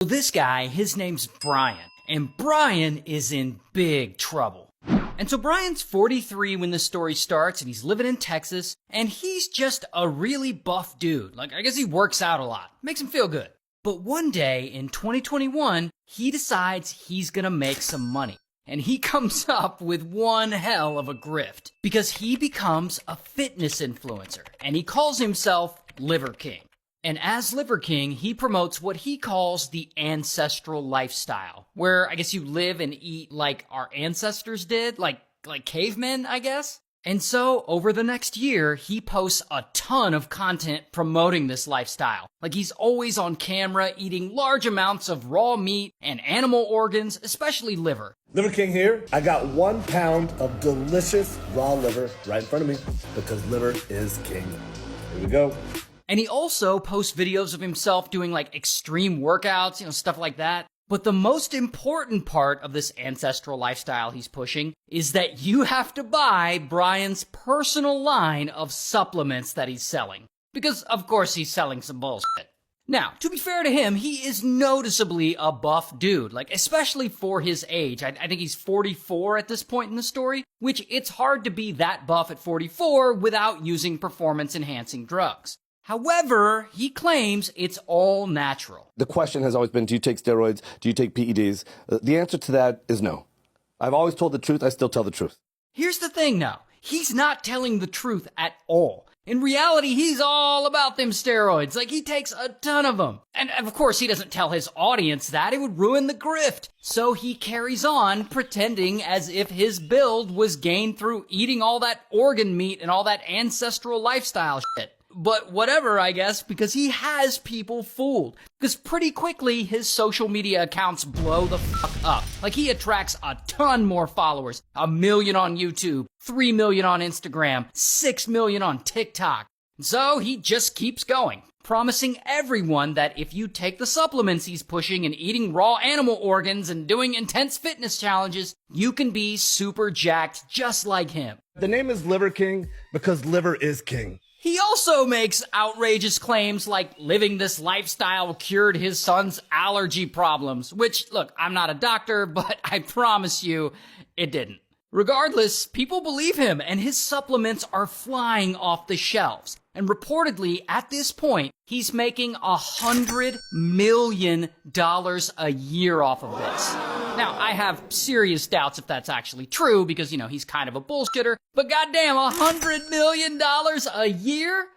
So this guy, his name's Brian, and Brian is in big trouble. And so Brian's 43 when the story starts, and he's living in Texas, and he's just a really buff dude. Like, I guess he works out a lot. Makes him feel good. But one day in 2021, he decides he's gonna make some money. And he comes up with one hell of a grift, because he becomes a fitness influencer, and he calls himself Liver King. And as Liver King, he promotes what he calls the ancestral lifestyle, where I guess you live and eat like our ancestors did, like cavemen, I guess. And so, over the next year, he posts a ton of content promoting this lifestyle. Like, he's always on camera eating large amounts of raw meat and animal organs, especially liver. Liver King here. I got 1 pound of delicious raw liver right in front of me because liver is king. Here we go. And he also posts videos of himself doing like extreme workouts, stuff like that. But the most important part of this ancestral lifestyle he's pushing is that you have to buy Brian's personal line of supplements that he's selling. Because, of course, he's selling some bullshit. Now, to be fair to him, he is noticeably a buff dude, like, especially for his age. I think he's 44 at this point in the story, which it's hard to be that buff at 44 without using performance-enhancing drugs. However, he claims it's all natural. The question has always been, do you take steroids? Do you take PEDs? The answer to that is no. I've always told the truth. I still tell the truth. Here's the thing, though. He's not telling the truth at all. In reality, he's all about them steroids. Like, he takes a ton of them. And of course, he doesn't tell his audience that. It would ruin the grift. So he carries on pretending as if his build was gained through eating all that organ meat and all that ancestral lifestyle shit. But whatever, I guess, because he has people fooled. Because pretty quickly, his social media accounts blow the fuck up. Like, he attracts a ton more followers. 1 million on YouTube, 3 million on Instagram, 6 million on TikTok. So he just keeps going, promising everyone that if you take the supplements he's pushing and eating raw animal organs and doing intense fitness challenges, you can be super jacked just like him. The name is Liver King because liver is king. He also makes outrageous claims like living this lifestyle cured his son's allergy problems, which, look, I'm not a doctor, but I promise you, it didn't. Regardless, people believe him, and his supplements are flying off the shelves. And reportedly, at this point, he's making $100 million a year off of this. Now, I have serious doubts if that's actually true because, he's kind of a bullshitter, but goddamn, $100 million a year?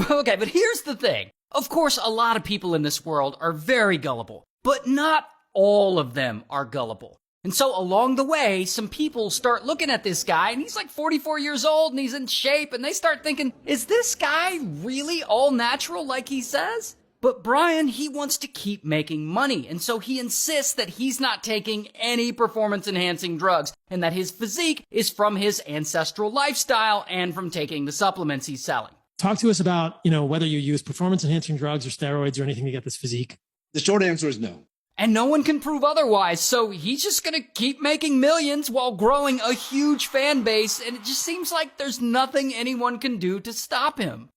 Okay, but here's the thing. Of course, a lot of people in this world are very gullible, but not all of them are gullible. And so along the way, some people start looking at this guy, and he's like 44 years old, and he's in shape, and they start thinking, is this guy really all natural like he says? But Brian, he wants to keep making money, and so he insists that he's not taking any performance-enhancing drugs, and that his physique is from his ancestral lifestyle and from taking the supplements he's selling. Talk to us about, whether you use performance-enhancing drugs or steroids or anything to get this physique. The short answer is no. And no one can prove otherwise, so he's just gonna keep making millions while growing a huge fan base, and it just seems like there's nothing anyone can do to stop him.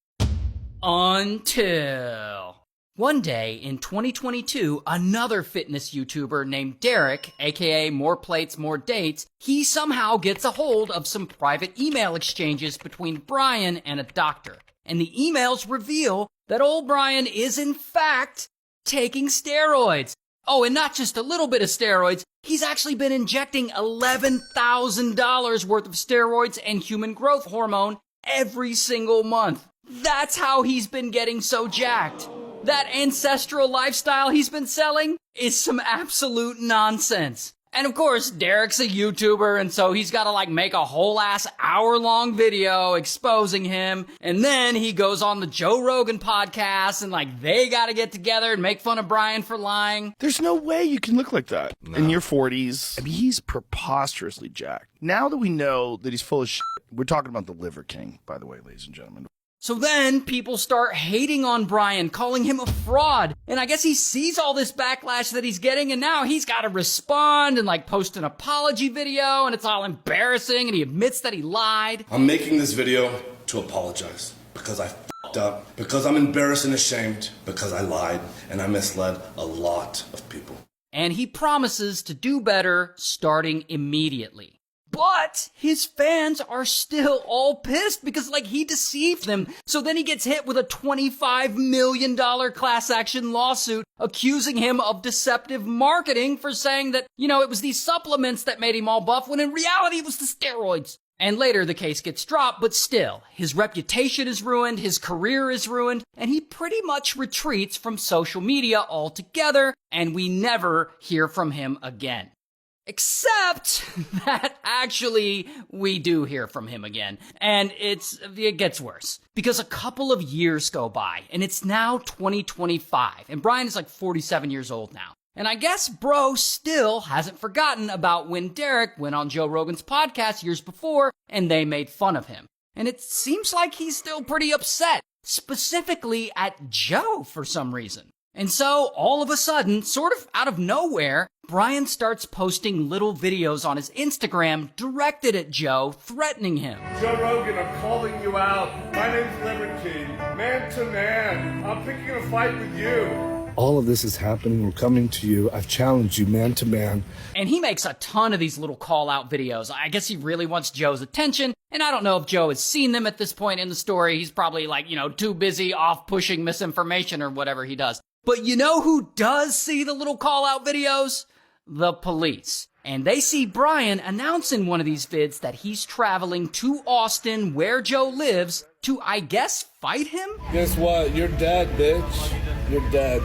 Until one day in 2022, another fitness YouTuber named Derek, aka More Plates, More Dates, he somehow gets a hold of some private email exchanges between Brian and a doctor. And the emails reveal that old Brian is in fact taking steroids. Oh, and not just a little bit of steroids, he's actually been injecting $11,000 worth of steroids and human growth hormone every single month. That's how he's been getting so jacked. That ancestral lifestyle he's been selling is some absolute nonsense. And of course, Derek's a YouTuber, and so he's gotta make a whole ass hour-long video exposing him, and then he goes on the Joe Rogan podcast, and they gotta get together and make fun of Brian for lying. There's no way you can look like that in your 40s. I mean, he's preposterously jacked. Now that we know that he's full of shit, we're talking about the Liver King, by the way, ladies and gentlemen. So then people start hating on Brian, calling him a fraud. And I guess he sees all this backlash that he's getting, and now he's got to respond and post an apology video, and it's all embarrassing, and he admits that he lied. I'm making this video to apologize because I up because I'm embarrassed and ashamed because I lied and I misled a lot of people. And he promises to do better starting immediately. But his fans are still all pissed because, he deceived them. So then he gets hit with a $25 million class action lawsuit accusing him of deceptive marketing for saying that, it was these supplements that made him all buff when in reality it was the steroids. And later the case gets dropped, but still, his reputation is ruined, his career is ruined, and he pretty much retreats from social media altogether, and we never hear from him again. Except that actually we do hear from him again. And it gets worse. Because a couple of years go by, and it's now 2025, and Brian is 47 years old now. And I guess bro still hasn't forgotten about when Derek went on Joe Rogan's podcast years before, and they made fun of him. And it seems like he's still pretty upset, specifically at Joe for some reason. And so, all of a sudden, sort of out of nowhere, Brian starts posting little videos on his Instagram directed at Joe, threatening him. Joe Rogan, I'm calling you out. My name's Liver King. Man to man. I'm picking a fight with you. All of this is happening. We're coming to you. I've challenged you man to man. And he makes a ton of these little call-out videos. I guess he really wants Joe's attention. And I don't know if Joe has seen them at this point in the story. He's probably too busy off pushing misinformation or whatever he does. But you know who does see the little call-out videos? The police. And they see Brian announce in one of these vids that he's traveling to Austin, where Joe lives, to, I guess, fight him? Guess what? You're dead, bitch. You're dead.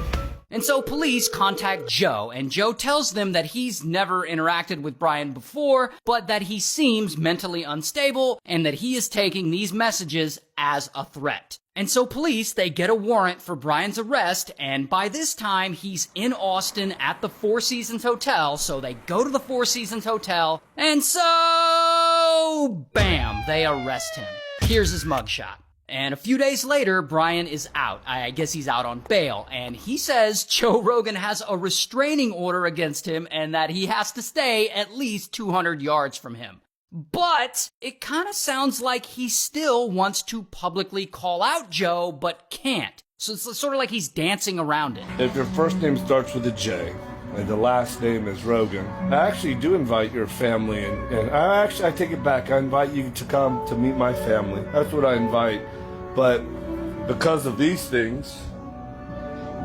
And so police contact Joe, and Joe tells them that he's never interacted with Brian before, but that he seems mentally unstable, and that he is taking these messages as a threat. And so police, they get a warrant for Brian's arrest, and by this time, he's in Austin at the Four Seasons Hotel, so they go to the Four Seasons Hotel, and so, bam, they arrest him. Here's his mugshot. And a few days later, Brian is out. I guess he's out on bail, and he says Joe Rogan has a restraining order against him and that he has to stay at least 200 yards from him. But it kind of sounds like he still wants to publicly call out Joe, but can't. So it's sort of like he's dancing around it. If your first name starts with a J and the last name is Rogan, I actually do invite your family, and I take it back. I invite you to come to meet my family. That's what I invite. But because of these things,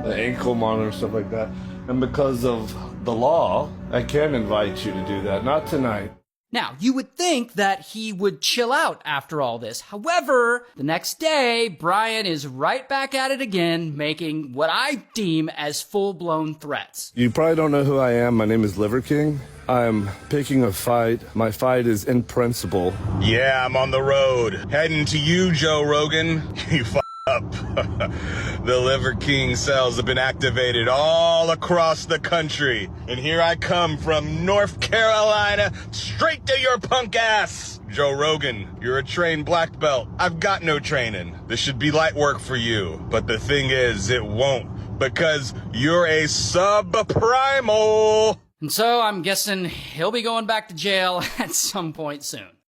the ankle monitor, stuff like that, and because of the law, I can't invite you to do that. Not tonight. Now, you would think that he would chill out after all this. However, the next day, Brian is right back at it again, making what I deem as full-blown threats. You probably don't know who I am. My name is Liver King. I'm picking a fight. My fight is in principle. Yeah, I'm on the road. Heading to you, Joe Rogan. You up. The Liver King cells have been activated all across the country. And here I come from North Carolina, straight to your punk ass. Joe Rogan, you're a trained black belt. I've got no training. This should be light work for you. But the thing is, it won't. Because you're a subprimal. And so I'm guessing he'll be going back to jail at some point soon.